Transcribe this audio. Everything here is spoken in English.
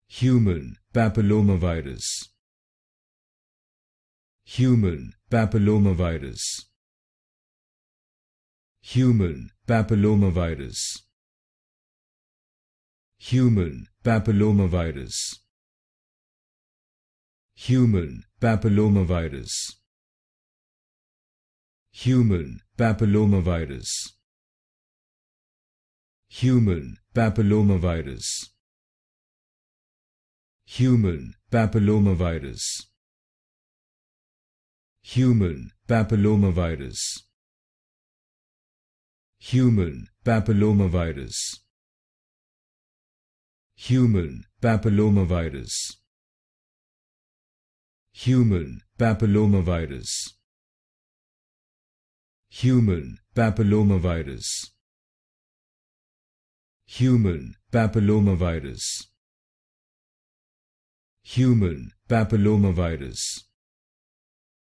Human papillomavirus. Human papillomavirus. Human papillomavirus. Human papillomavirus. Human papillomavirus. Human papillomavirus. Human papillomavirus. Human papillomavirus. Human papillomavirus. Human papillomavirus. Human papillomavirus. Human papillomavirus. Human papillomavirus. Human papillomavirus. Human papillomavirus.